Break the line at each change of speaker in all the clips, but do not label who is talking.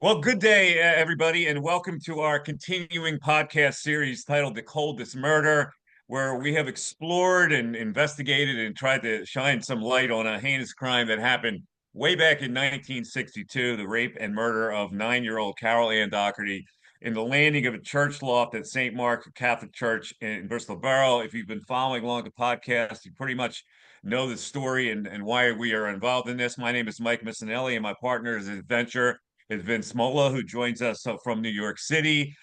Well, good day, everybody, and welcome to our continuing podcast series titled The Coldest Murder, where we have explored and investigated and tried to shine some light on a heinous crime that happened way back in 1962, the rape and murder of 9-year-old Carol Ann Doherty in the landing of a church loft at St. Mark's Catholic Church in Bristol Borough. If you've been following along the podcast, you pretty much know the story and why we are involved in this. My name is Mike Missinelli, and my partner is adventure is Vince Mola, who joins us from New York City.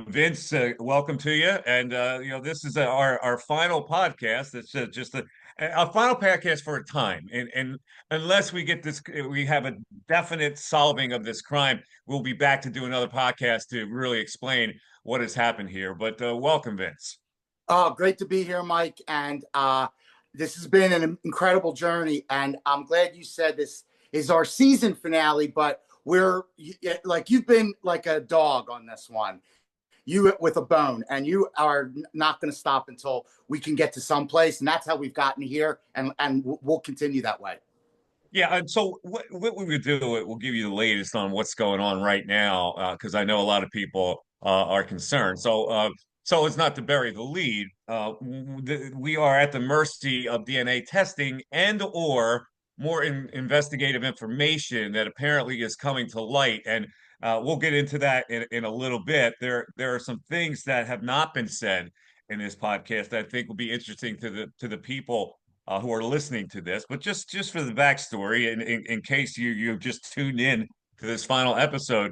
Vince, welcome to you. And this is our final podcast. It's just a final podcast for a time. And unless we get this, we have a definite solving of this crime, we'll be back to do another podcast to really explain what has happened here. But welcome, Vince.
Oh, great to be here, Mike. And this has been an incredible journey. And I'm glad you said this is our season finale, but we're like, you've been like a dog on this one, you with a bone, and you are not going to stop until we can get to some place. And that's how we've gotten here. And we'll continue that way.
Yeah, and so what we would do, we'll give you the latest on what's going on right now, because I know a lot of people are concerned. So it's not to bury the lead. We are at the mercy of DNA testing and or more investigative information that apparently is coming to light, and we'll get into that in a little bit. There are some things that have not been said in this podcast that I think will be interesting to the people who are listening to this. But just for the backstory, and in case you've just tuned in to this final episode,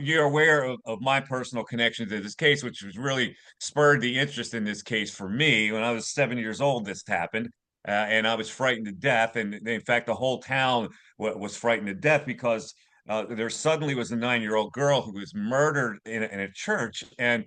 you're aware of my personal connection to this case, which was really spurred the interest in this case for me. When I was 7 years old, this happened. And I was frightened to death. And in fact, the whole town was frightened to death because there suddenly was a 9-year-old girl who was murdered in a church. And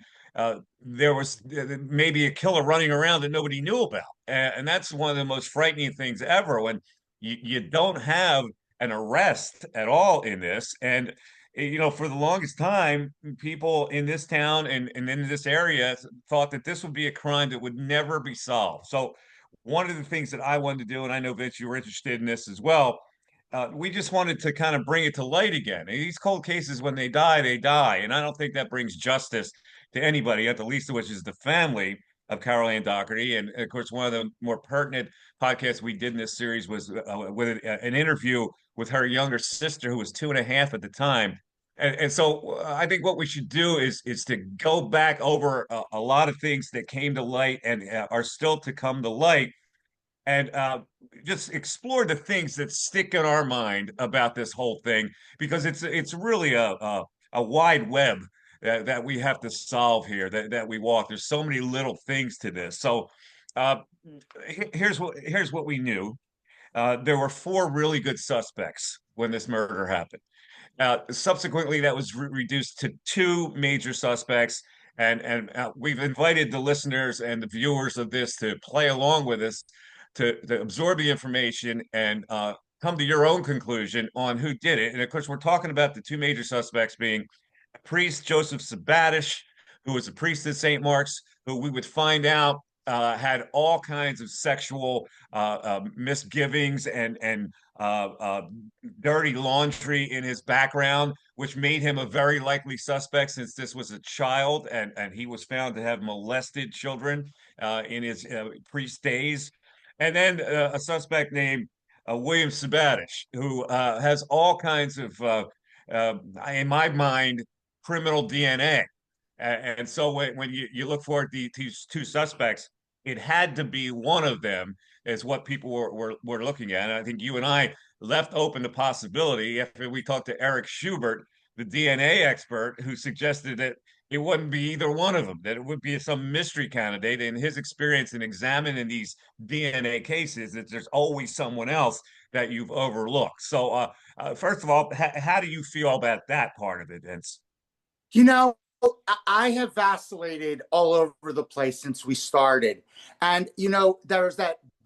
there was maybe a killer running around that nobody knew about. And that's one of the most frightening things ever when you don't have an arrest at all in this. And, for the longest time, people in this town and in this area thought that this would be a crime that would never be solved. So, one of the things that I wanted to do, and I know, Vince, you were interested in this as well. We just wanted to kind of bring it to light again. And these cold cases, when they die, they die. And I don't think that brings justice to anybody, at the least of which is the family of Carol Ann Doherty. And of course, one of the more pertinent podcasts we did in this series was with an interview with her younger sister, who was 2.5 at the time. And so I think what we should do is to go back over a lot of things that came to light and are still to come to light, and just explore the things that stick in our mind about this whole thing, because it's really a wide web that we have to solve here, that we walk. There's so many little things to this. So uh, here's what we knew. There were four really good suspects when this murder happened. Subsequently, that was reduced to two major suspects. And we've invited the listeners and the viewers of this to play along with us, to absorb the information and come to your own conclusion on who did it. And of course, we're talking about the two major suspects being priest Joseph Sabatish, who was a priest at St. Mark's, who we would find out had all kinds of sexual misgivings and dirty laundry in his background, which made him a very likely suspect since this was a child, and he was found to have molested children in his priest days. And then a suspect named William Sabatish, who has all kinds of, in my mind, criminal DNA. And so when you look for these two suspects, it had to be one of them, is what people were looking at. And I think you and I left open the possibility after we talked to Eric Schubert, the DNA expert, who suggested that it wouldn't be either one of them, that it would be some mystery candidate. In his experience in examining these DNA cases, that there's always someone else that you've overlooked. So, first of all, how do you feel about that part of it, Vince?
You know, I have vacillated all over the place since we started. And,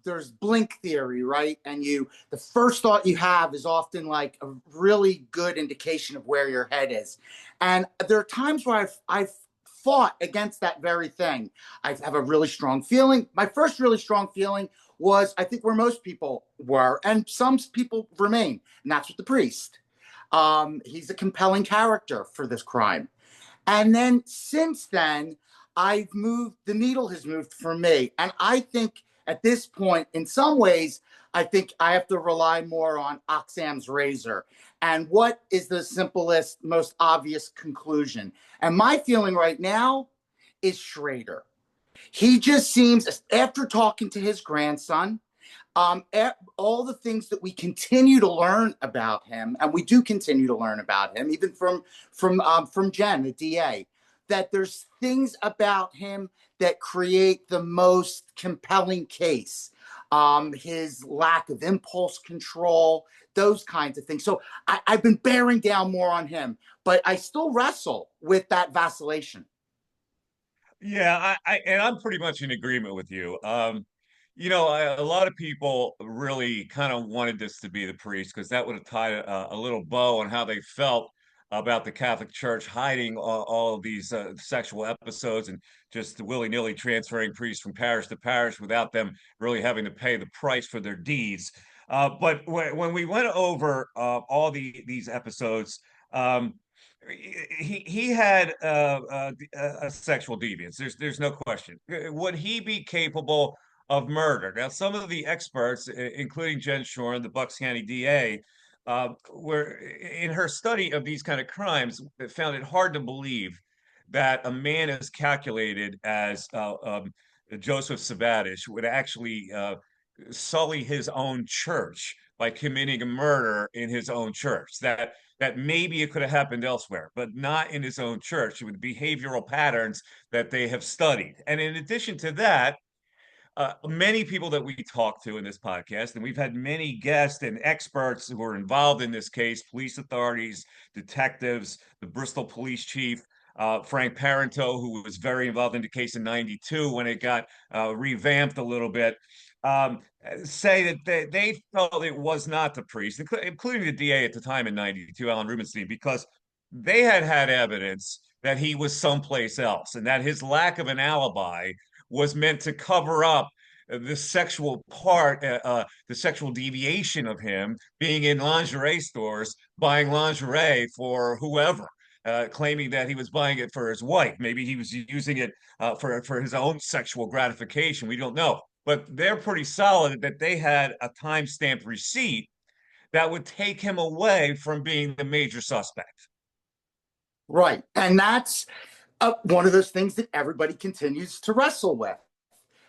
there's blink theory, right? And the first thought you have is often like a really good indication of where your head is. And there are times where I've fought against that very thing. I have a really strong feeling. My first really strong feeling was, I think, where most people were, and some people remain, and that's with the priest. He's a compelling character for this crime. And then since then, I've moved, the needle has moved for me. And I think at this point, in some ways, I think I have to rely more on Oxam's razor. And what is the simplest, most obvious conclusion? And my feeling right now is Schrader. He just seems, after talking to his grandson, all the things that we continue to learn about him, and we do continue to learn about him, even from Jen, the DA, that there's things about him that create the most compelling case. His lack of impulse control, those kinds of things. So I've been bearing down more on him, but I still wrestle with that vacillation.
Yeah, and I'm pretty much in agreement with you. A lot of people really kind of wanted this to be the priest because that would have tied a little bow on how they felt about the Catholic Church hiding all of these sexual episodes and just willy-nilly transferring priests from parish to parish without them really having to pay the price for their deeds. But when we went over all these episodes, um, he had a sexual deviance. There's no question. Would he be capable of murder? Now, some of the experts, including Jen Shorn, the Bucks County DA, were in her study of these kind of crimes, found it hard to believe that a man as calculated as Joseph Sabatish would actually sully his own church by committing a murder in his own church. That maybe it could have happened elsewhere, but not in his own church with behavioral patterns that they have studied. And in addition to that, many people that we talk to in this podcast, and we've had many guests and experts who are involved in this case, police authorities, detectives, the Bristol police chief, Frank Parento, who was very involved in the case in 92 when it got revamped a little bit, um, say that they felt it was not the priest, including the DA at the time in 92, Alan Rubenstein, because they had evidence that he was someplace else and that his lack of an alibi was meant to cover up the sexual part, the sexual deviation of him being in lingerie stores, buying lingerie for whoever. Claiming that he was buying it for his wife. Maybe he was using it for his own sexual gratification. We don't know. But they're pretty solid that they had a time-stamped receipt that would take him away from being the major suspect.
Right. And that's one of those things that everybody continues to wrestle with.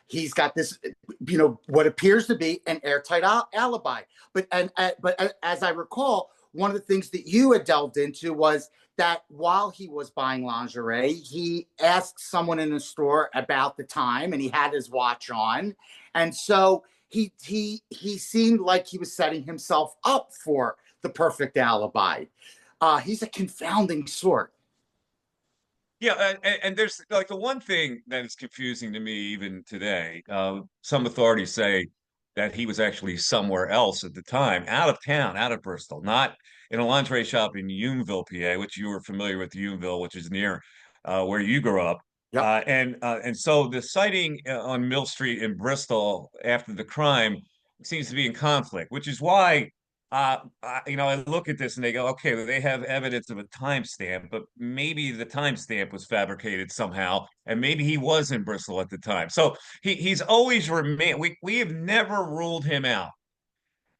He's got this, what appears to be an airtight alibi. But as I recall, one of the things that you had delved into was that while he was buying lingerie, he asked someone in the store about the time, and he had his watch on, and so he seemed like he was setting himself up for the perfect alibi. He's a confounding sort.
Yeah, and there's like the one thing that is confusing to me even today. Some authorities say that he was actually somewhere else at the time, out of town, out of Bristol, not in a lingerie shop in Uneville, PA, which you were familiar with Uneville, which is near where you grew up.
Yep.
And so the sighting on Mill Street in Bristol after the crime seems to be in conflict, which is why I look at this and they go, okay, well, they have evidence of a timestamp, but maybe the timestamp was fabricated somehow, and maybe he was in Bristol at the time. So he's always remained. We have never ruled him out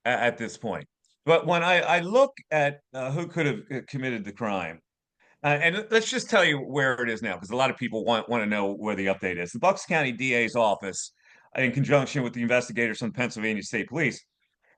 at this point. But when I look at who could have committed the crime, and let's just tell you where it is now, because a lot of people want to know where the update is. The Bucks County DA's office, in conjunction with the investigators from Pennsylvania State Police,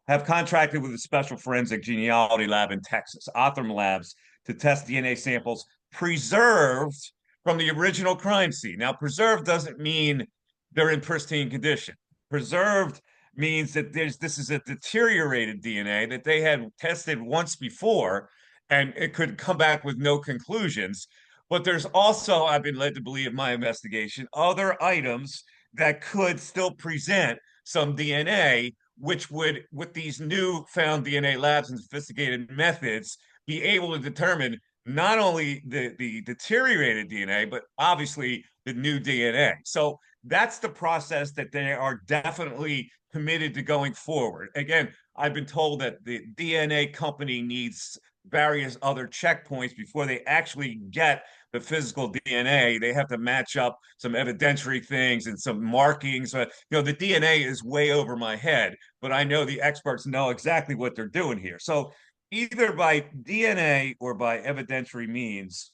have contracted with a special forensic genealogy lab in Texas, Othram Labs, to test DNA samples preserved from the original crime scene. Now, preserved doesn't mean they're in pristine condition. Preserved means that this is a deteriorated DNA that they had tested once before, and it could come back with no conclusions. But there's also, I've been led to believe in my investigation, other items that could still present some DNA, which would, with these new found DNA labs and sophisticated methods, be able to determine not only the deteriorated DNA, but obviously the new DNA. So that's the process that they are definitely committed to going forward. Again, I've been told that the DNA company needs various other checkpoints before they actually get the physical DNA. They have to match up some evidentiary things and some markings. The DNA is way over my head, but I know the experts know exactly what they're doing here. So either by DNA or by evidentiary means,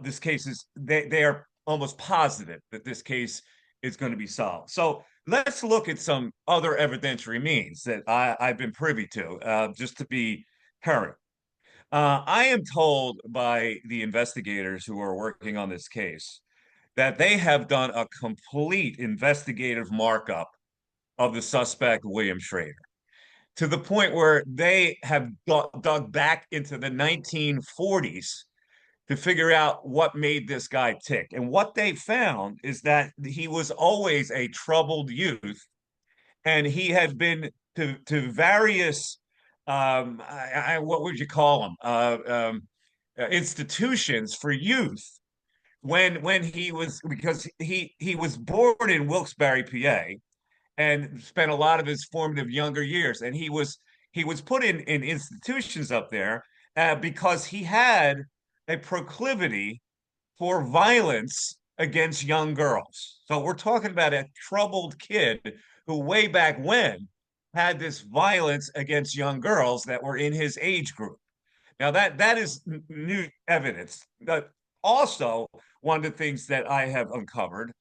this case is they are almost positive that this case is going to be solved. So let's look at some other evidentiary means that I've been privy to, just to be current. I am told by the investigators who are working on this case that they have done a complete investigative markup of the suspect, William Schrader, to the point where they have dug back into the 1940s to figure out what made this guy tick. And what they found is that he was always a troubled youth, and he had been to various what would you call them, institutions for youth when he was, because he was born in Wilkes-Barre, PA, and spent a lot of his formative younger years, and he was put in institutions up there because he had a proclivity for violence against young girls. So we're talking about a troubled kid who way back when had this violence against young girls that were in his age group. Now that is new evidence. But also, one of the things that I have uncovered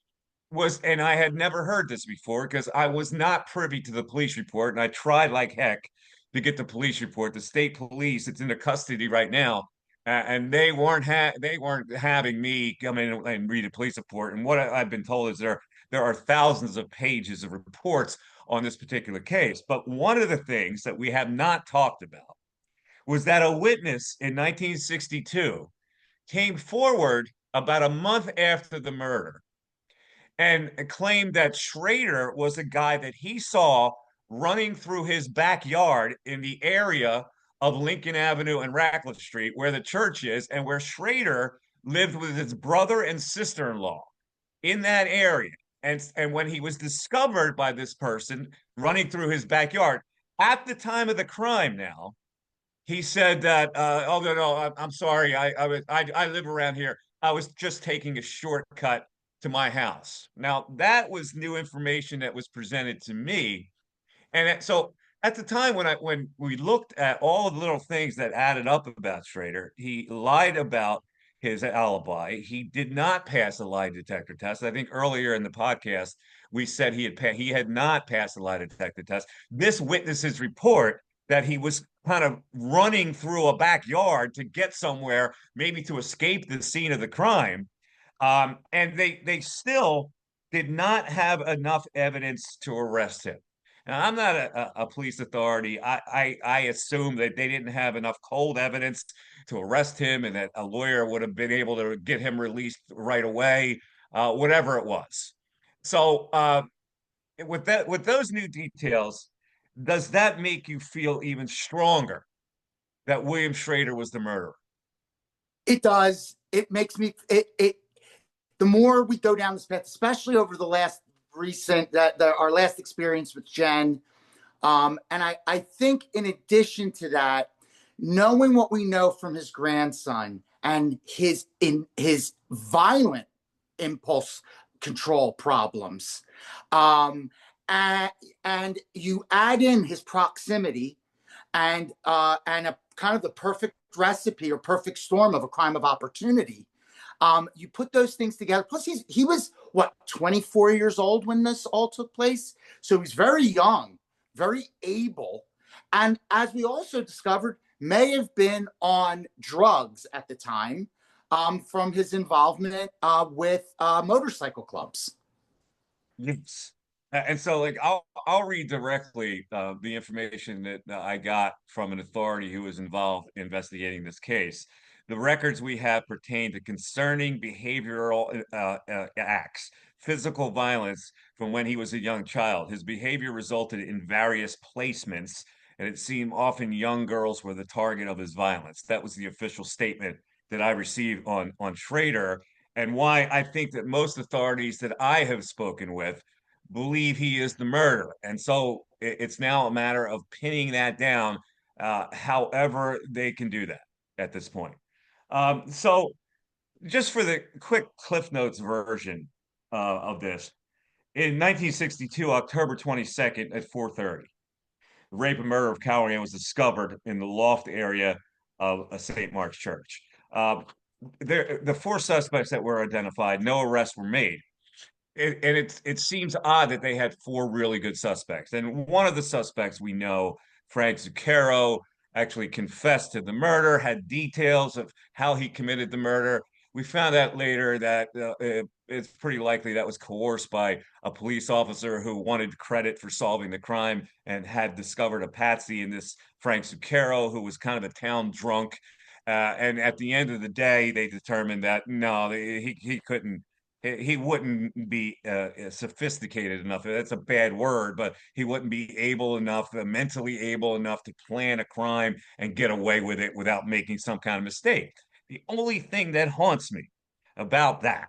was, and I had never heard this before because I was not privy to the police report, and I tried like heck to get the police report. The state police, it's in their custody right now, and they weren't having me come in and read a police report. And what I've been told is there are thousands of pages of reports on this particular case. But one of the things that we have not talked about was that a witness in 1962 came forward about a month after the murder and claimed that Schrader was a guy that he saw running through his backyard in the area of Lincoln Avenue and Ratcliffe Street, where the church is, and where Schrader lived with his brother and sister-in-law in that area. And when he was discovered by this person running through his backyard at the time of the crime, now he said that, oh no, I'm sorry, I live around here. I was just taking a shortcut to my house. Now that was new information that was presented to me, and so at the time when we looked at all of the little things that added up about Schrader, he lied about his alibi. He did not pass a lie detector test. I think earlier in the podcast we said he had not passed a lie detector test. This witness's report that he was kind of running through a backyard to get somewhere, maybe to escape the scene of the crime, and they still did not have enough evidence to arrest him. Now, I'm not a police authority. I assume that they didn't have enough cold evidence to arrest him, and that a lawyer would have been able to get him released right away, whatever it was. So, with those new details, does that make you feel even stronger that William Schrader was the murderer?
It does. It makes me it the more we go down this path, especially over the last recent our last experience with Jen. And I think in addition to that, knowing what we know from his grandson and his violent impulse control problems, and you add in his proximity and a kind of the perfect recipe or perfect storm of a crime of opportunity. You put those things together. Plus, he was what, 24 years old when this all took place, so he's very young, very able, and as we also discovered, may have been on drugs at the time, from his involvement with motorcycle clubs.
Yes. And so, like, I'll read directly the information that I got from an authority who was involved investigating this case. The records we have pertain to concerning behavioral acts, physical violence from when he was a young child. His behavior resulted in various placements, and it seemed often young girls were the target of his violence. That was the official statement that I received on Schrader, and why I think that most authorities that I have spoken with believe he is the murderer. And so it's now a matter of pinning that down however they can do that at this point. So just for the quick Cliff Notes version of this, in 1962, October 22nd at 4:30, the rape and murder of Carol Ann was discovered in the loft area of a St. Mark's church. Uh, the four suspects that were identified, no arrests were made. And it seems odd that they had four really good suspects. And one of the suspects we know, Frank Zucchero, actually confessed to the murder, had details of how he committed the murder. We found out later that it's pretty likely that was coerced by a police officer who wanted credit for solving the crime and had discovered a patsy in this Frank Zucchero, who was kind of a town drunk. And at the end of the day, they determined that no, he couldn't, he wouldn't be sophisticated enough. That's a bad word, but he wouldn't be able enough, mentally able enough to plan a crime and get away with it without making some kind of mistake. The only thing that haunts me about that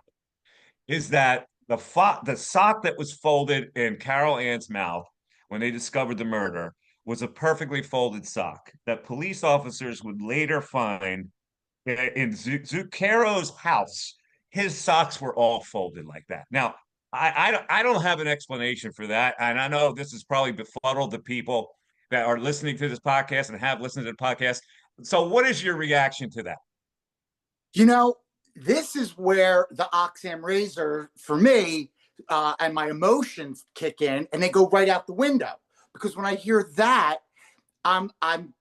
is that the sock that was folded in Carol Ann's mouth when they discovered the murder was a perfectly folded sock that police officers would later find in Zucchero's house. His socks were all folded like that. Now, I don't have an explanation for that, and I know this has probably befuddled the people that are listening to this podcast and have listened to the podcast. So, what is your reaction to that?
You know, this is where the Oxam razor for me and my emotions kick in, and they go right out the window. Because when I hear that, I'm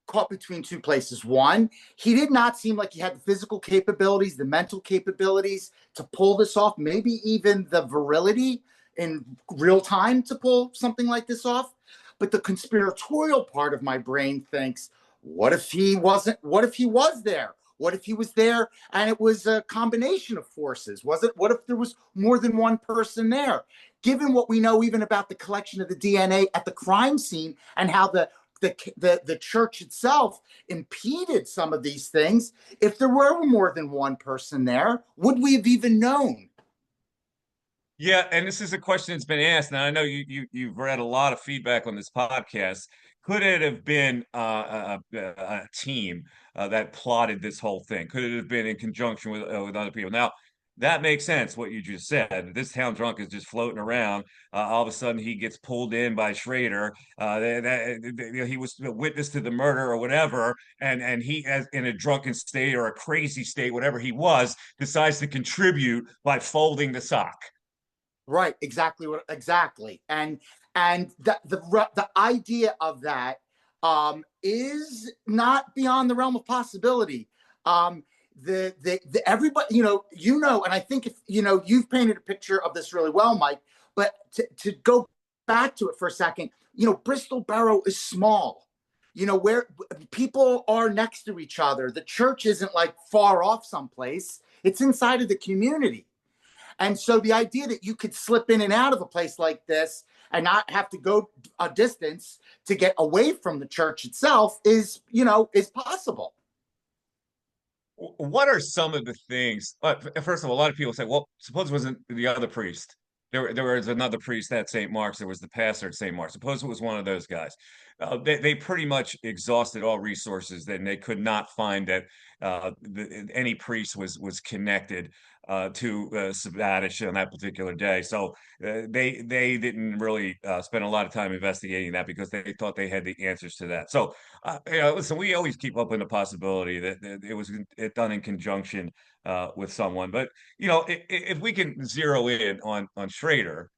caught between two places. One, he did not seem like he had the physical capabilities, the mental capabilities to pull this off, maybe even the virility in real time to pull something like this off. But the conspiratorial part of my brain thinks, what if he wasn't? What if he was there? What if he was there and it was a combination of forces? Was it? What if there was more than one person there? Given what we know even about the collection of the DNA at the crime scene and how the church itself impeded some of these things, if there were more than one person there, would we have even known?
Yeah, and this is a question that's been asked. Now I know you've read a lot of feedback on this podcast. Could it have been a team that plotted this whole thing? Could it have been in conjunction with other people? Now that makes sense what you just said. This town drunk is just floating around. All of a sudden, he gets pulled in by Schrader. He was a witness to the murder or whatever, and he, as in a drunken state or a crazy state, whatever he was, decides to contribute by folding the sock.
Right, exactly, and the idea of that is not beyond the realm of possibility. The everybody, and I think if you've painted a picture of this really well, Mike. But to go back to it for a second, Bristol Borough is small. Where people are next to each other. The church isn't like far off someplace. It's inside of the community. And so the idea that you could slip in and out of a place like this and not have to go a distance to get away from the church itself is possible.
What are some of the things? First of all, a lot of people say, well, suppose it wasn't the other priest. There was another priest at St. Mark's. There was the pastor at St. Mark's. Suppose it was one of those guys. They pretty much exhausted all resources, and they could not find that any priest was connected to Sabbatish on that particular day. So they didn't really spend a lot of time investigating that because they thought they had the answers to that. So listen, we always keep open the possibility that it was done in conjunction with someone. But if we can zero in on Schrader,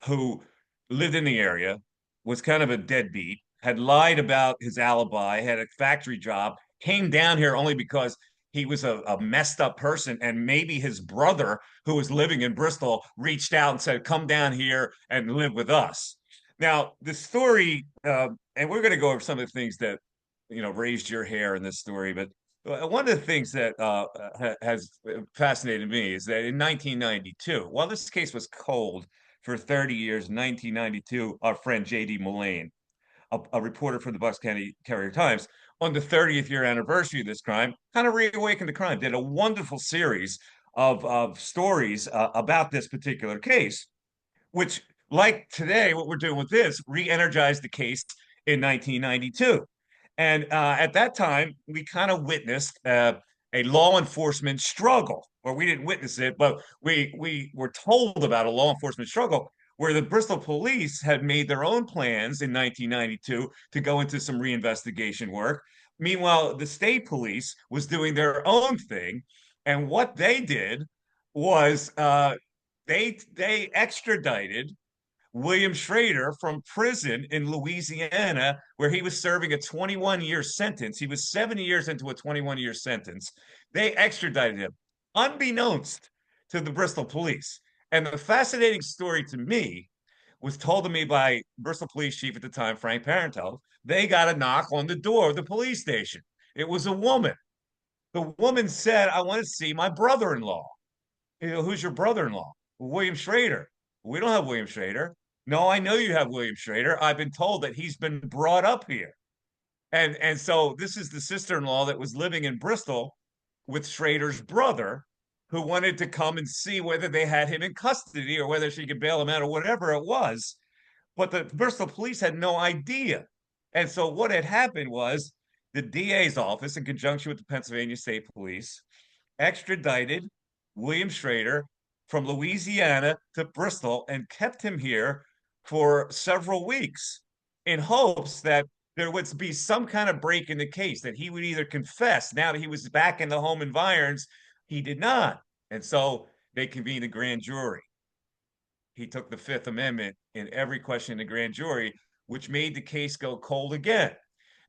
who lived in the area, was kind of a deadbeat, had lied about his alibi, had a factory job, came down here only because he was a messed up person, and maybe his brother, who was living in Bristol, reached out and said, "Come down here and live with us." Now, the story, and we're going to go over some of the things that raised your hair in this story, but one of the things that has fascinated me is that in 1992, while this case was cold for 30 years, in 1992, our friend J.D. Mullane, a reporter from the Bucks County Carrier Times, on the 30th year anniversary of this crime, kind of reawakened the crime, did a wonderful series of stories about this particular case, which, like today, what we're doing with this, re energized the case in 1992. And at that time, we kind of witnessed a law enforcement struggle, or we didn't witness it, but we were told about a law enforcement struggle where the Bristol police had made their own plans in 1992 to go into some reinvestigation work. Meanwhile, the state police was doing their own thing, and what they did was they extradited William Schrader from prison in Louisiana, where he was serving a 21-year sentence. He was 7 years into a 21-year sentence. They extradited him, unbeknownst to the Bristol police. And the fascinating story to me was told to me by Bristol Police Chief at the time, Frank Parenteau. They got a knock on the door of the police station. It was a woman. The woman said, "I want to see my brother-in-law." Who's your brother-in-law? William Schrader. We don't have William Schrader. No, I know you have William Schrader. I've been told that he's been brought up here. And so this is the sister-in-law that was living in Bristol with Schrader's brother, who wanted to come and see whether they had him in custody or whether she could bail him out or whatever it was. But the Bristol police had no idea. And so what had happened was the DA's office, in conjunction with the Pennsylvania State Police, extradited William Schrader from Louisiana to Bristol and kept him here for several weeks in hopes that there would be some kind of break in the case, that he would either confess now that he was back in the home environs. He did not. And so they convened a grand jury. He took the Fifth Amendment in every question in the grand jury, which made the case go cold again.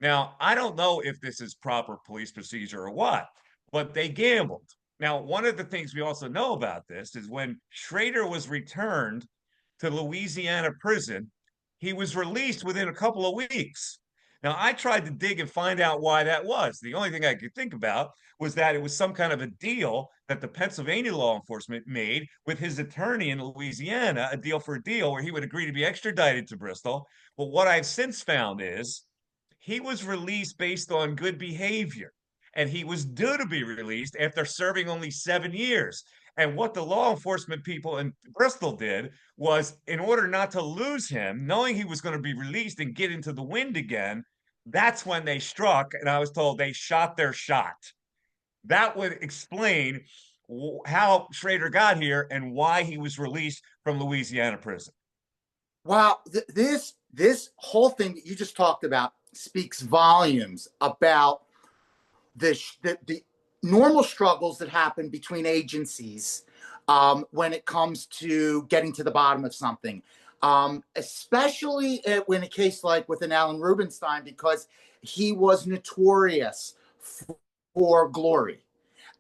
Now, I don't know if this is proper police procedure or what, but they gambled. Now, one of the things we also know about this is when Schrader was returned to Louisiana prison, he was released within a couple of weeks. Now, I tried to dig and find out why that was. The only thing I could think about was that it was some kind of a deal that the Pennsylvania law enforcement made with his attorney in Louisiana, a deal for a deal where he would agree to be extradited to Bristol. But what I've since found is he was released based on good behavior, and he was due to be released after serving only 7 years. And what the law enforcement people in Bristol did was, in order not to lose him, knowing he was going to be released and get into the wind again, that's when they struck. And I was told they shot their shot. That would explain how Schrader got here and why he was released from Louisiana prison.
Wow, this whole thing that you just talked about speaks volumes about the normal struggles that happen between agencies when it comes to getting to the bottom of something, especially in a case like with an Alan Rubenstein, because he was notorious for glory.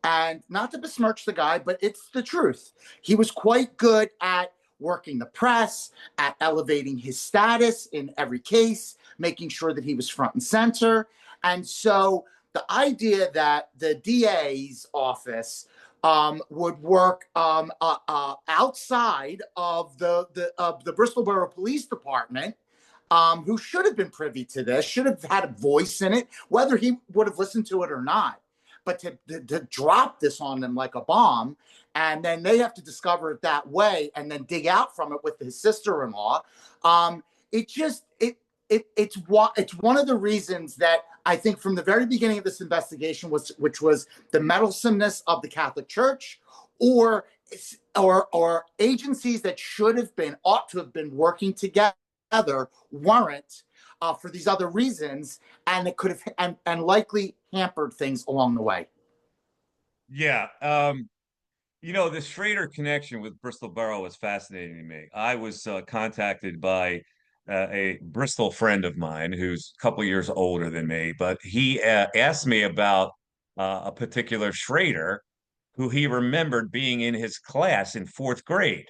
And not to besmirch the guy, but it's the truth. He was quite good at working the press, at elevating his status in every case, making sure that he was front and center. And so the idea that the DA's office would work outside of the Bristol Borough Police Department, who should have been privy to this, should have had a voice in it, whether he would have listened to it or not. But to drop this on them like a bomb, and then they have to discover it that way, and then dig out from it with his sister-in-law. It's one of the reasons that I think from the very beginning of this investigation which was the meddlesomeness of the Catholic Church, or agencies that ought to have been working together weren't, for these other reasons, and it could have and likely hampered things along the way.
Yeah. The Schrader connection with Bristol Borough was fascinating to me. I was contacted by a Bristol friend of mine who's a couple years older than me, but he asked me about a particular Schrader who he remembered being in his class in fourth grade.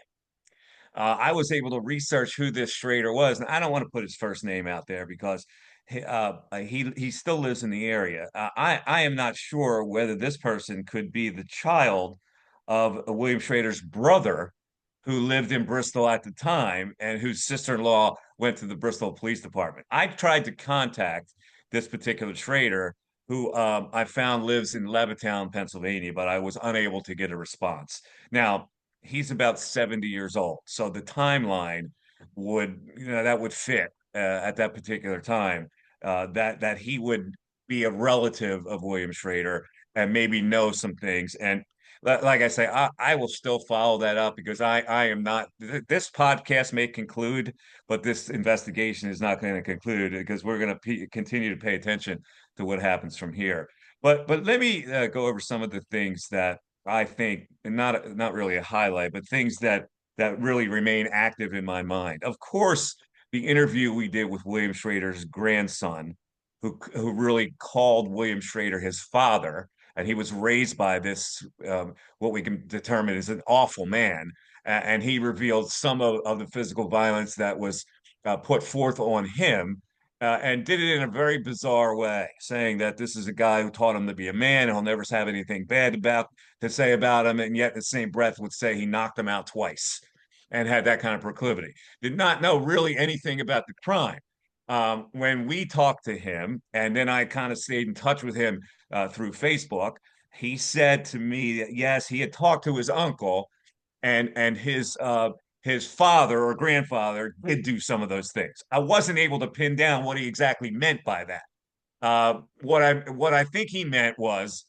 I was able to research who this Schrader was, and I don't want to put his first name out there because he still lives in the area. I am not sure whether this person could be the child of William Schrader's brother, who lived in Bristol at the time and whose sister-in-law went to the Bristol Police Department. I tried to contact this particular Schrader, who I found lives in Levittown, Pennsylvania, but I was unable to get a response. Now, he's about 70 years old. So the timeline that would fit at that particular time. that he would be a relative of William Schrader and maybe know some things. And like I say, I will still follow that up because I am not. This podcast may conclude, but this investigation is not going to conclude because we're going to continue to pay attention to what happens from here. But let me go over some of the things that I think, and not really a highlight, but things that really remain active in my mind. Of course, the interview we did with William Schrader's grandson, who really called William Schrader his father, and he was raised by this what we can determine is an awful man, and he revealed some of the physical violence that was put forth on him. And did it in a very bizarre way, saying that this is a guy who taught him to be a man, and he'll never have anything bad about to say about him, and yet in the same breath would say he knocked him out twice and had that kind of proclivity. Did not know really anything about the crime. When we talked to him, and then I kind of stayed in touch with him through Facebook, he said to me that yes, he had talked to his uncle, and his father or grandfather did do some of those things. I wasn't able to pin down what he exactly meant by that. What I think he meant was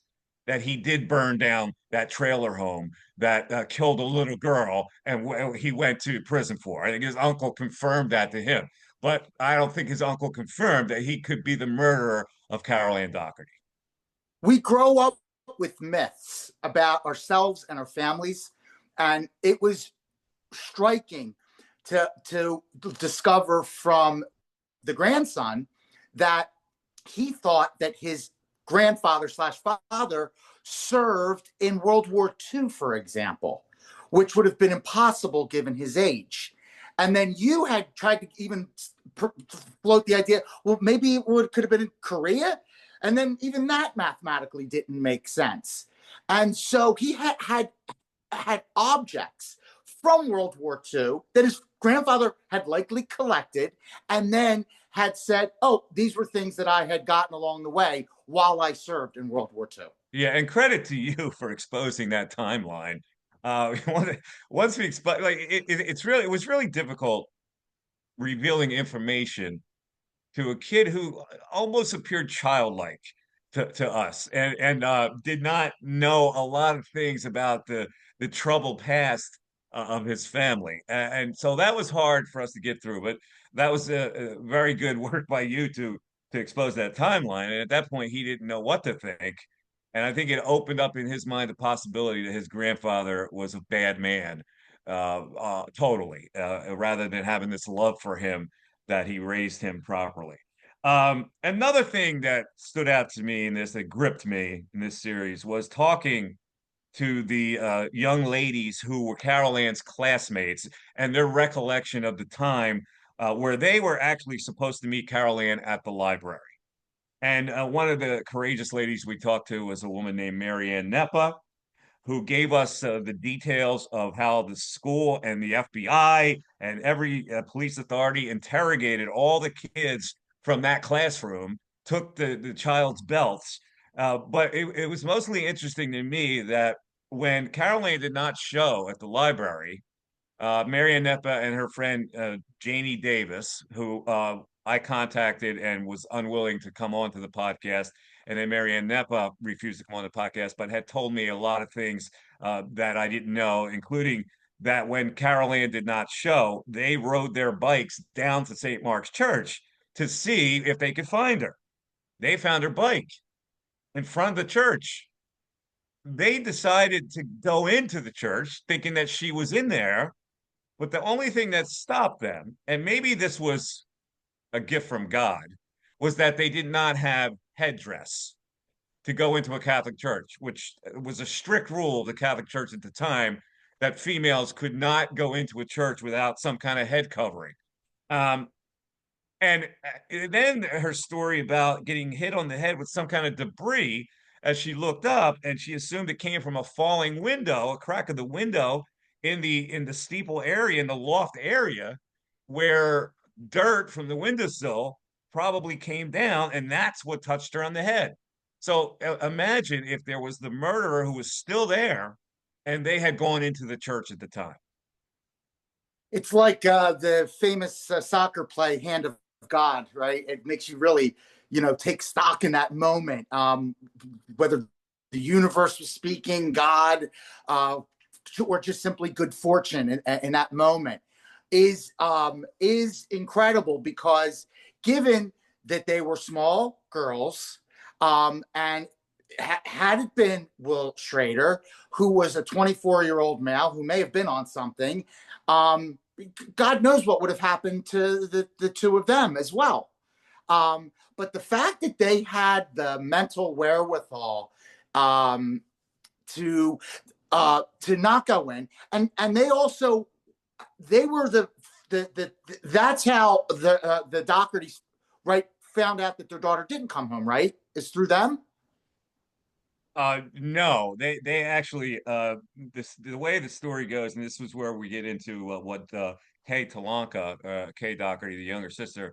that he did burn down that trailer home that killed a little girl, and he went to prison for. I think his uncle confirmed that to him, but I don't think his uncle confirmed that he could be the murderer of Carol Ann Doherty.
We grow up with myths about ourselves and our families, and it was striking to discover from the grandson that he thought that his grandfather slash father served in World War II, for example, which would have been impossible given his age. And then you had tried to even float the idea, well, maybe could have been in Korea. And then even that mathematically didn't make sense. And so he had objects from World War II that his grandfather had likely collected and then had said, oh, these were things that I had gotten along the way while I served in World War II.
Yeah, and credit to you for exposing that timeline. Once we expose, like it was really difficult revealing information to a kid who almost appeared childlike to us and did not know a lot of things about the troubled past of his family. And so that was hard for us to get through, but that was a very good work by you to expose that timeline. And at that point, he didn't know what to think. And I think it opened up in his mind the possibility that his grandfather was a bad man, totally, rather than having this love for him that he raised him properly. Another thing that stood out to me in this, that gripped me in this series, was talking to the young ladies who were Carol Ann's classmates and their recollection of the time where they were actually supposed to meet Carol Ann at the library. And one of the courageous ladies we talked to was a woman named Marianne Neppa, who gave us the details of how the school and the FBI and every police authority interrogated all the kids from that classroom, took the child's belts. But it was mostly interesting to me that when Caroline did not show at the library, Marianne Neppa and her friend Janie Davis, who I contacted and was unwilling to come on to the podcast. And then Marianne Neppa refused to come on the podcast, but had told me a lot of things that I didn't know, including that when Carol Ann did not show, they rode their bikes down to St. Mark's Church to see if they could find her. They found her bike in front of the church. They decided to go into the church thinking that she was in there, but the only thing that stopped them, and maybe this was a gift from God, was that they did not have headdress to go into a Catholic church, which was a strict rule of the Catholic Church at the time that females could not go into a church without some kind of head covering. Um, and then her story about getting hit on the head with some kind of debris as she looked up, and she assumed it came from a falling window, a crack of the window in the steeple area, in the loft area, where dirt from the windowsill probably came down, and that's what touched her on the head. So imagine if there was the murderer who was still there, and they had gone into the church at the time.
It's like the famous soccer play, Hand of God, right? It makes you really, take stock in that moment. Whether the universe was speaking, God, or just simply good fortune in that moment is incredible because given that they were small girls, and had it been Will Schrader, who was a 24-year-old male who may have been on something, um, God knows what would have happened to the two of them as well. But the fact that they had the mental wherewithal um, to not go in, and they also they were the that's how the Dohertys, right, found out that their daughter didn't come home, right, is through them.
No, they actually this the way the story goes, and this was where we get into what Kay Talanka, Kay Doherty, the younger sister,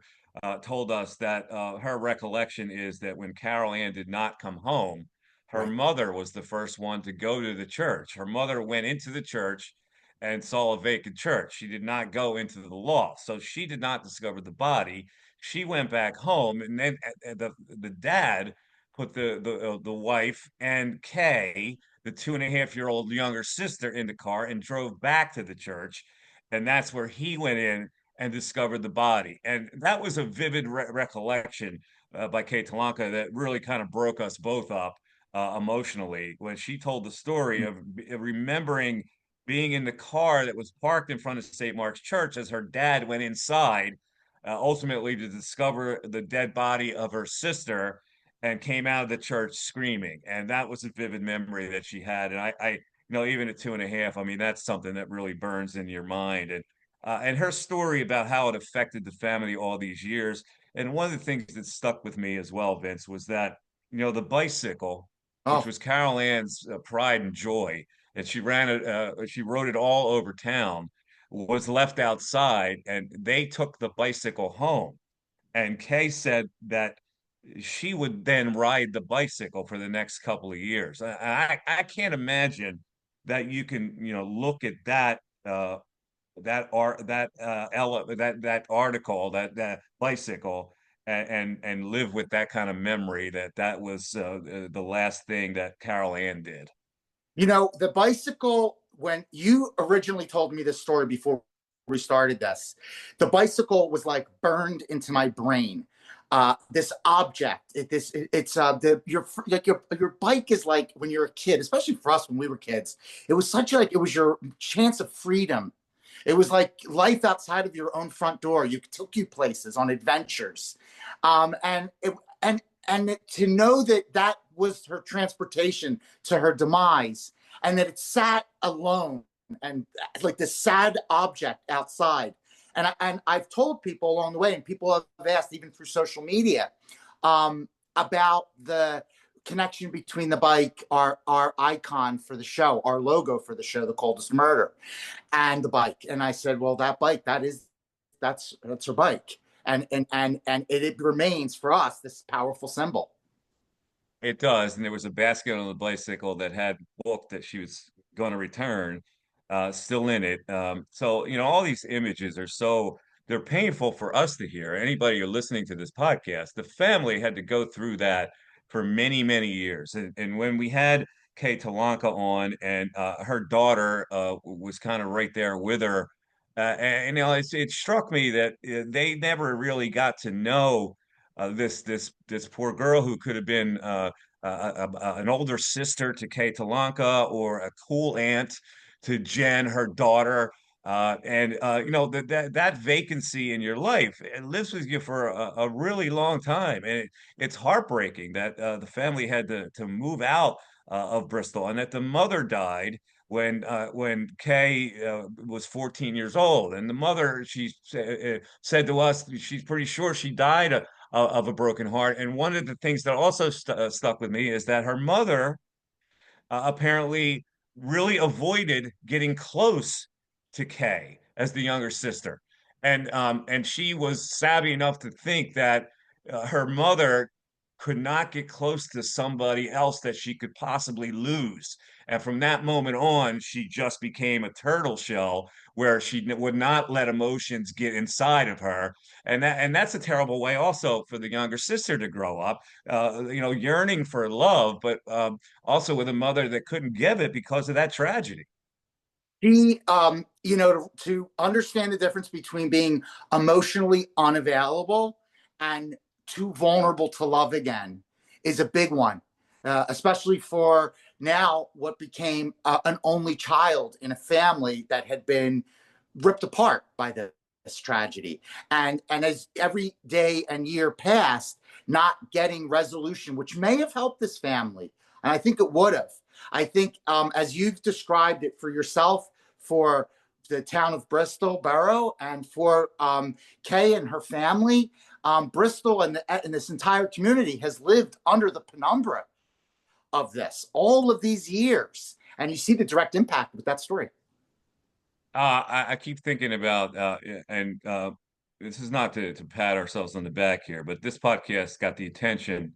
told us that her recollection is that when Carol Ann did not come home, her
Right.
mother was the first one to go to the church. Her mother went into the church and saw a vacant church. She did not go into the loft, so she did not discover the body. She went back home, and then the dad put the wife and Kay, the 2.5-year-old younger sister, in the car and drove back to the church, and that's where he went in and discovered the body. And that was a vivid recollection by Kay Talanka that really kind of broke us both up emotionally when she told the story of remembering being in the car that was parked in front of St. Mark's Church as her dad went inside, ultimately to discover the dead body of her sister and came out of the church screaming. And that was a vivid memory that she had. And even at 2.5, I mean, that's something that really burns in your mind. And her story about how it affected the family all these years. And one of the things that stuck with me as well, Vince, was that, the bicycle, which
Oh,
was Carol Ann's pride and joy, and she rode it all over town, was left outside, and they took the bicycle home. And Kay said that she would then ride the bicycle for the next couple of years. I can't imagine that you can, look at that article, that bicycle, and live with that kind of memory that was the last thing that Carol Ann did.
the bicycle, when you originally told me this story before we started this, the bicycle was like burned into my brain. This object, it's the your bike is like when you're a kid, especially for us when we were kids. It was such like it was your chance of freedom. It was like life outside of your own front door. You took you places on adventures, and it and to know that that was her transportation to her demise, and that it sat alone and like this sad object outside. And I've told people along the way, and people have asked even through social media, about the connection between the bike, our icon for the show, our logo for the show, the Coldest Murder, and the bike. And I said, well, that bike, that's her bike, and it remains for us this powerful symbol.
It does, and there was a basket on the bicycle that had a book that she was going to return, still in it. So all these images are they're painful for us to hear. Anybody who's listening to this podcast, the family had to go through that for many, many years. And when we had Kay Talanka on, and her daughter was kind of right there with her, it struck me that they never really got to know this poor girl who could have been an older sister to Kay Talanka or a cool aunt to Jen, her daughter. That vacancy in your life, it lives with you for a really long time, and it's heartbreaking that the family had to move out of Bristol, and that the mother died when Kay was 14 years old. And the mother, she said to us, she's pretty sure she died of a broken heart. And one of the things that also stuck with me is that her mother apparently really avoided getting close to Kay as the younger sister. And she was savvy enough to think that her mother could not get close to somebody else that she could possibly lose. And from that moment on, she just became a turtle shell where she would not let emotions get inside of her. And that's a terrible way also for the younger sister to grow up, yearning for love, but also with a mother that couldn't give it because of that tragedy.
To understand the difference between being emotionally unavailable and too vulnerable to love again is a big one, especially for now what became an only child in a family that had been ripped apart by this tragedy. And as every day and year passed, not getting resolution, which may have helped this family, and I think it would have. I think, as you've described it for yourself, for the town of Bristol Borough, and for Kay and her family, Bristol and this entire community has lived under the penumbra of this all of these years. And you see the direct impact with that story.
I keep thinking about, and this is not to pat ourselves on the back here, but this podcast got the attention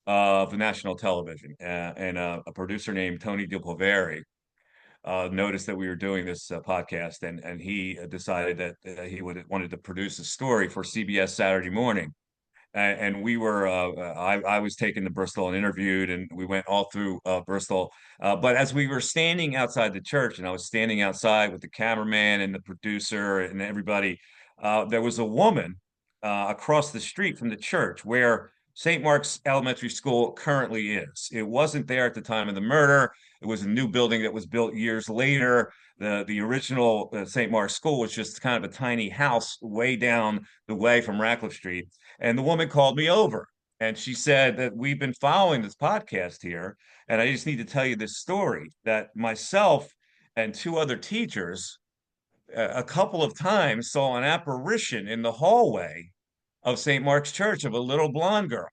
of national television, and a producer named Tony DiPolvere noticed that we were doing this podcast, and he decided that he wanted to produce a story for CBS Saturday Morning. And we were I was taken to Bristol and interviewed, and we went all through Bristol. But as we were standing outside the church, and I was standing outside with the cameraman and the producer and everybody, there was a woman across the street from the church where St. Mark's Elementary School currently is. It wasn't there at the time of the murder. It was a new building that was built years later. The original St. Mark's School was just kind of a tiny house way down the way from Radcliffe Street. And the woman called me over, and she said that we've been following this podcast here. And I just need to tell you this story that myself and two other teachers, a couple of times, saw an apparition in the hallway of St. Mark's Church of a little blonde girl,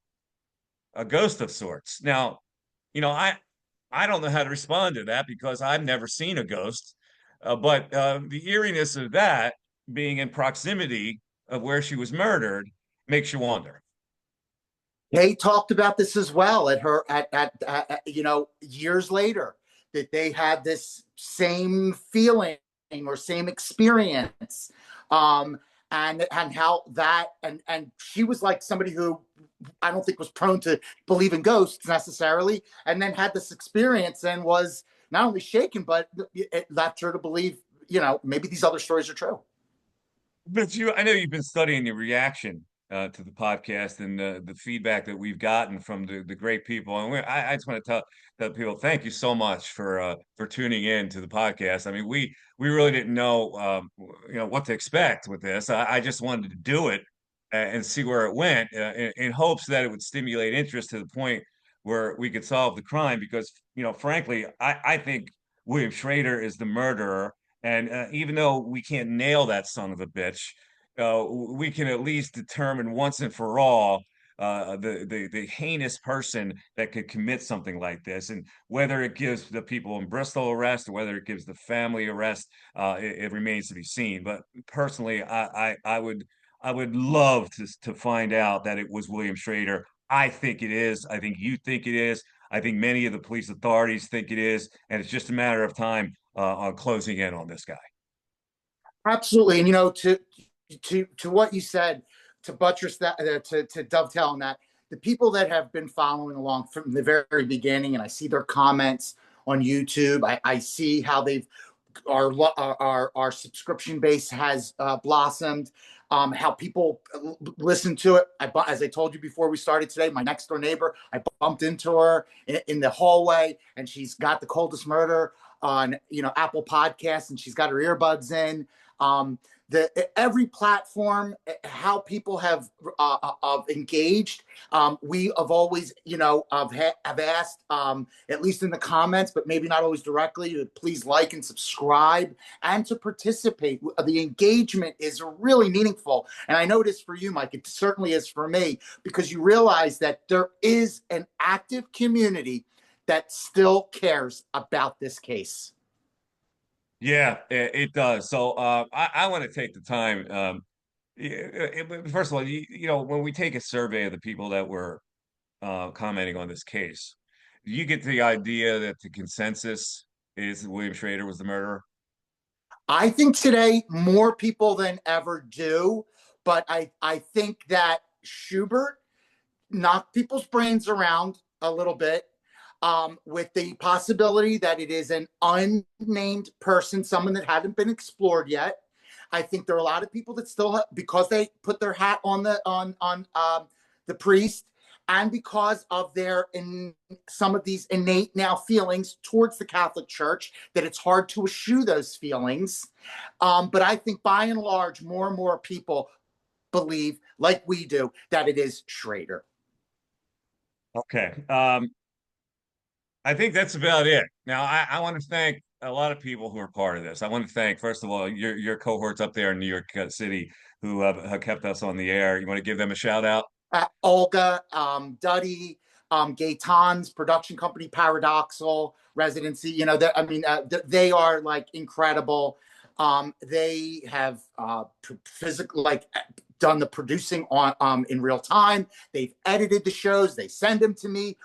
a ghost of sorts. Now, you know, I don't know how to respond to that because I've never seen a ghost. But the eeriness of that being in proximity of where she was murdered makes you wonder.
They talked about this as well at her years later, that they had this same feeling or same experience, and how that and she was like somebody who I don't think was prone to believe in ghosts necessarily, and then had this experience and was not only shaken, but it left her to believe, maybe these other stories are true.
But I know you've been studying the reaction to the podcast and the feedback that we've gotten from the great people. And I just want to tell people thank you so much for tuning in to the podcast. I mean, we really didn't know what to expect with this. I just wanted to do it and see where it went, in hopes that it would stimulate interest to the point where we could solve the crime. Because frankly, I think William Schrader is the murderer, and even though we can't nail that son of a bitch, we can at least determine once and for all the heinous person that could commit something like this. And whether it gives the people in Bristol arrest or whether it gives the family arrest, it remains to be seen. But personally, I would love to find out that it was William Schrader. I think it is. I think you think it is. I think many of the police authorities think it is, and it's just a matter of time on closing in on this guy.
Absolutely. And to what you said, to buttress that, to dovetail on that, the people that have been following along from the very beginning, and I see their comments on YouTube, I see how they've our subscription base has blossomed. How people listen to it. As I told you before we started today, my next door neighbor, I bumped into her in the hallway, and she's got the Coldest Murder on Apple Podcasts, and she's got her earbuds in. Every platform, how people have engaged. We have always, have asked, at least in the comments, but maybe not always directly, to please like and subscribe and to participate. The engagement is really meaningful. And I know it is for you, Mike. It certainly is for me, because you realize that there is an active community that still cares about this case.
Yeah, it does. So I want to take the time. First of all, when we take a survey of the people that were commenting on this case. Do you get the idea that the consensus is that William Schrader was the murderer?
I think today more people than ever do, but I think that Schubert knocked people's brains around a little bit, with the possibility that it is an unnamed person, someone that hadn't been explored yet. I think there are a lot of people that still have, because they put their hat on the priest, and because of their some of these innate now feelings towards the Catholic Church, that it's hard to eschew those feelings. But I think by and large, more and more people believe, like we do, that it is Schrader.
Okay. I think that's about it. Now, I want to thank a lot of people who are part of this. I want to thank, first of all, your cohorts up there in New York City who have kept us on the air. You want to give them a shout out?
Olga, Duddy, Gaetan's production company, Paradoxal Residency. You know, I mean, they are like incredible. They have physical, like, done the producing on in real time. They've edited the shows. They send them to me.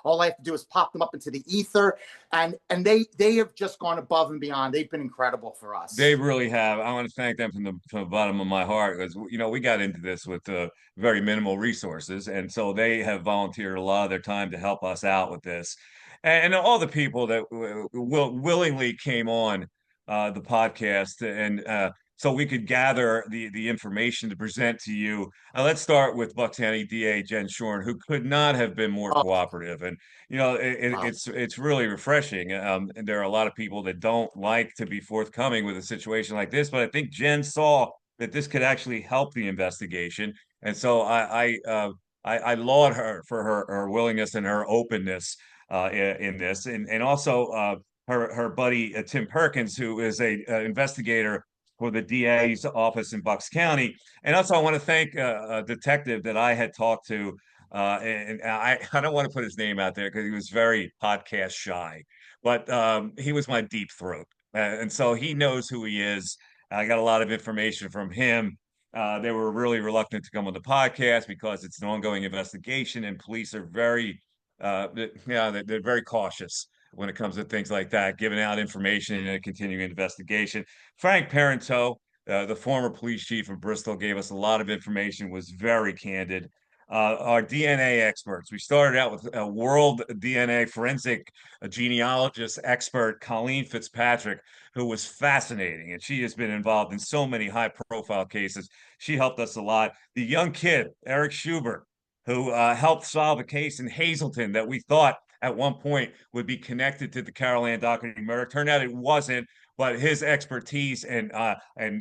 All I have to do is pop them up into the ether, and they have just gone above and beyond. They've been incredible for
They
us.
really have. I want to thank them from the bottom of my heart because we got into this with very minimal resources, and so they have volunteered a lot of their time to help us out with this, and all the people that willingly came on the podcast, and so we could gather the information to present to you. Let's start with Bucks County DA Jen Shorn, who could not have been more
Oh,
cooperative, and
wow.
it's really refreshing. And there are a lot of people that don't like to be forthcoming with a situation like this, but I think Jen saw that this could actually help the investigation, and so I laud her for her willingness and her openness in this, and also her buddy Tim Perkins, who is a investigator for the DA's office in Bucks County, and also I want to thank a detective that I had talked to and I don't want to put his name out there because he was very podcast shy, but he was my deep throat. And so he knows who he is. I got a lot of information from him. They were really reluctant to come on the podcast because it's an ongoing investigation, and police are very, yeah, they're very cautious when it comes to things like that, giving out information in a continuing investigation. Frank Parenteau, the former police chief of Bristol, gave us a lot of information, was very candid. Our DNA experts. We started out with a world DNA forensic genealogist expert, Colleen Fitzpatrick, who was fascinating. And she has been involved in so many high profile cases. She helped us a lot. The young kid, Eric Schubert, who helped solve a case in Hazleton that we thought at one point would be connected to the Carol Ann Doherty murder. Turned out it wasn't, but his expertise and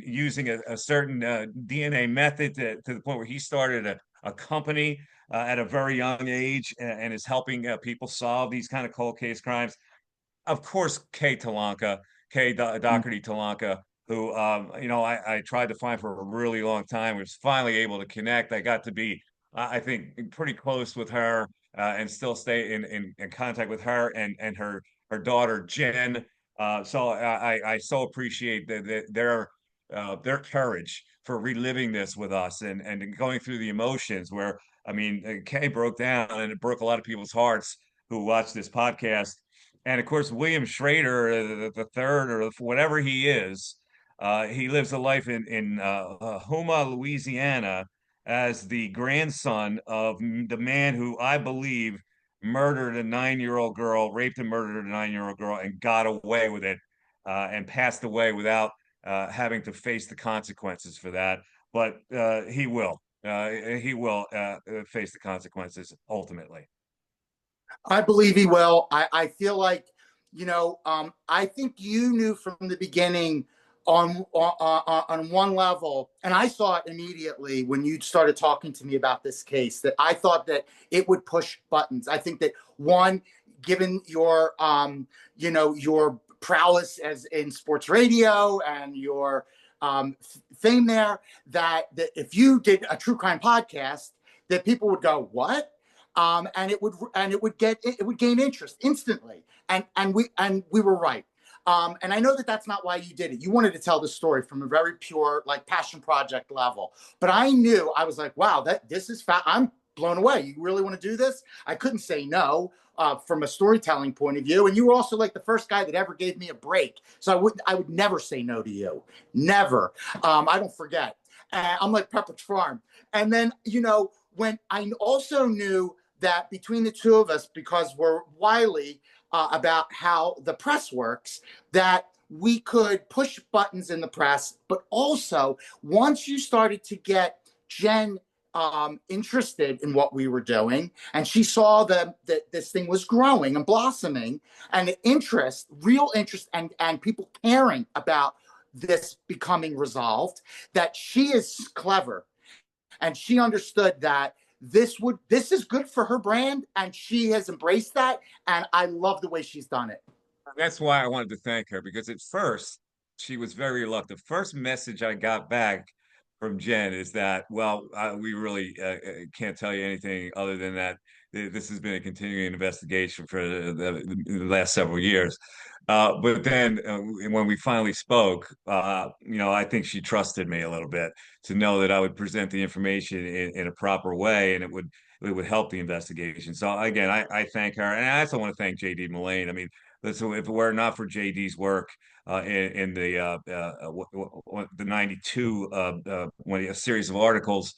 using a certain DNA method to the point where he started a company at a very young age and is helping people solve these kind of cold case crimes. Of course, Kay Doherty Talanka, who I tried to find for a really long time. Was finally able to connect. I got to be, I think, pretty close with her and still stay in contact with her and her daughter Jen. So I so appreciate their courage for reliving this with us and going through the emotions. Where I mean, Kay broke down and it broke a lot of people's hearts who watched this podcast, and of course, William Schrader, the third or whatever he lives a life in Houma, Louisiana, as the grandson of the man who I believe murdered a 9-year-old girl, raped and murdered a 9-year-old girl, and got away with it, and passed away without having to face the consequences for that. But he will. He will face the consequences ultimately.
I believe he will. I feel like, I think you knew from the beginning on one level, and I saw it immediately when you started talking to me about this case, that I thought that it would push buttons. I think that one, given your prowess as in sports radio and your fame there, that if you did a true crime podcast, that people would go, what? And it would gain interest instantly, and we were right. And I know that that's not why you did it. You wanted to tell the story from a very pure, like, passion project level. But I knew, I was like, wow, that this is I'm blown away. You really want to do this? I couldn't say no from a storytelling point of view. And you were also like the first guy that ever gave me a break. So I would never say no to you. Never. I don't forget. I'm like Pepperidge Farm. And then, when I also knew that between the two of us, because we're wily about how the press works, that we could push buttons in the press, but also once you started to get Jen interested in what we were doing, and she saw that this thing was growing and blossoming, and the interest, real interest, and people caring about this becoming resolved, that she is clever and she understood that this is good for her brand, and she has embraced that, and I love the way she's done it.
That's why I wanted to thank her because at first she was very reluctant. First message I got back from Jen is that, well, we really can't tell you anything other than that this has been a continuing investigation for the last several years. But then when we finally spoke, I think she trusted me a little bit to know that I would present the information in a proper way and it would help the investigation. So again, I thank her. And I also want to thank JD Mullane. I mean, so if it were not for JD's work in the 92 a series of articles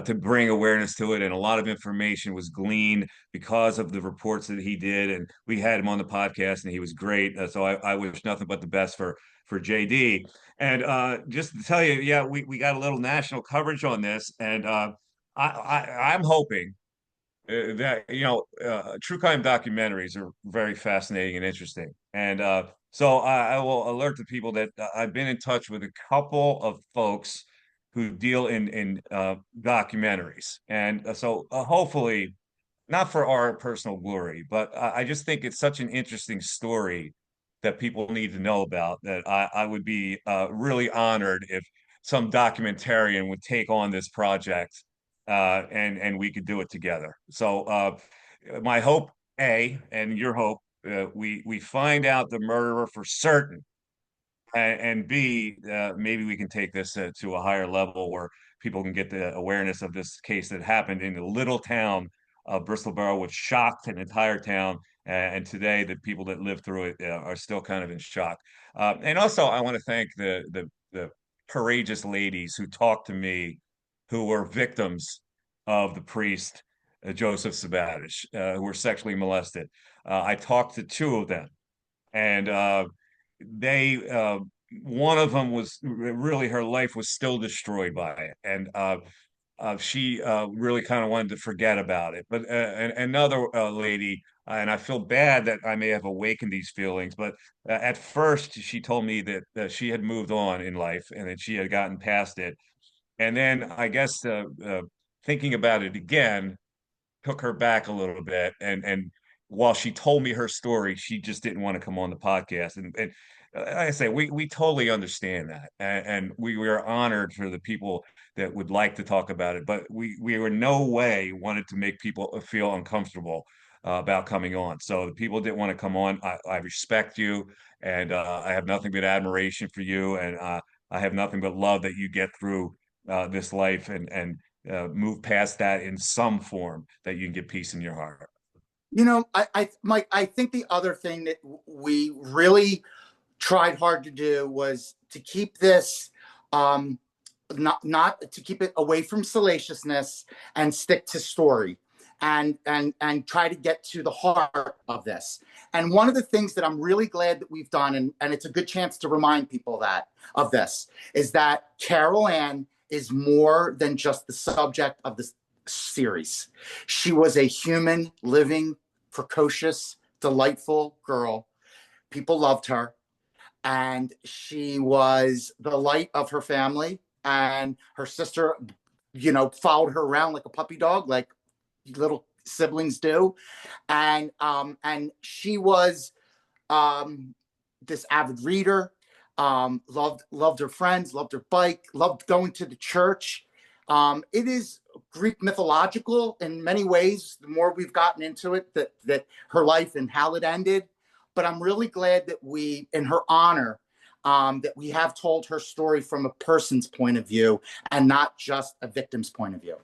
to bring awareness to it, and a lot of information was gleaned because of the reports that he did, and we had him on the podcast, and he was great. So I wish nothing but the best for JD. And just to tell you, yeah, we got a little national coverage on this, and I'm hoping that true crime documentaries are very fascinating and interesting, and so I will alert the people that I've been in touch with a couple of folks who deal in documentaries, and so hopefully not for our personal glory, but I just think it's such an interesting story that people need to know about, that I would be really honored if some documentarian would take on this project and we could do it together. So my hope, A, and your hope, we find out the murderer for certain, and B, maybe we can take this to a higher level where people can get the awareness of this case that happened in a little town of Bristol Borough, which shocked an entire town. And today, the people that lived through it are still kind of in shock. And also, I want to thank the courageous ladies who talked to me, who were victims of the priest Joseph Sabatich, who were sexually molested. I talked to two of them, and they one of them was really, her life was still destroyed by it, and she really kind of wanted to forget about it. But another lady, and I feel bad that I may have awakened these feelings, but at first she told me that she had moved on in life and that she had gotten past it, and then I guess thinking about it again took her back a little bit, and while she told me her story, she just didn't want to come on the podcast, and like I say, we totally understand that, and we were honored for the people that would like to talk about it, but we were no way wanted to make people feel uncomfortable about coming on. So the people didn't want to come on. I respect you, and I have nothing but admiration for you, and I have nothing but love that you get through this life and move past that in some form, that you can get peace in your heart.
Mike, I think the other thing that we really tried hard to do was to keep this not to keep it away from salaciousness and stick to story, and try to get to the heart of this. And one of the things that I'm really glad that we've done, and it's a good chance to remind people that of this, is that Carol Ann is more than just the subject of this series. She was a human, living, precocious, delightful girl. People loved her, and she was the light of her family. And her sister, followed her around like a puppy dog, like little siblings do. And she was this avid reader, loved her friends, loved her bike, loved going to the church. It is Greek mythological in many ways. The more we've gotten into it, that her life and how it ended. But I'm really glad that we, in her honor, that we have told her story from a person's point of view and not just a victim's point of view.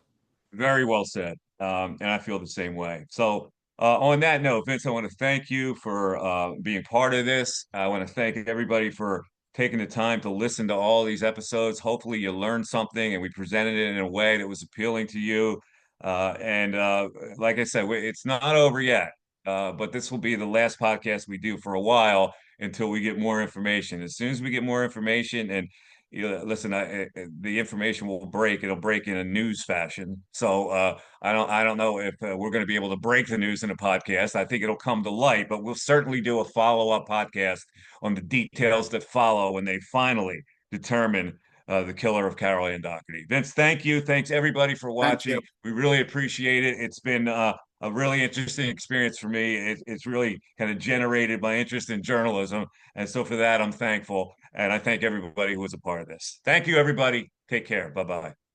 Very well said. And I feel the same way. So, on that note, Vince, I want to thank you for being part of this. I want to thank everybody for taking the time to listen to all these episodes. Hopefully, you learned something and we presented it in a way that was appealing to you. And like I said, it's not over yet, but this will be the last podcast we do for a while until we get more information. As soon as we get more information, and listen, the information will break. It'll break in a news fashion. So I don't know if we're going to be able to break the news in a podcast. I think it'll come to light, but we'll certainly do a follow-up podcast on the details that follow when they finally determine the killer of Carol Ann Doherty. Vince, thank you. Thanks everybody for
Thank
watching.
you.
We really appreciate it. It's been a really interesting experience for me. It's really kind of generated my interest in journalism. And so for that, I'm thankful. And I thank everybody who was a part of this. Thank you, everybody. Take care. Bye bye.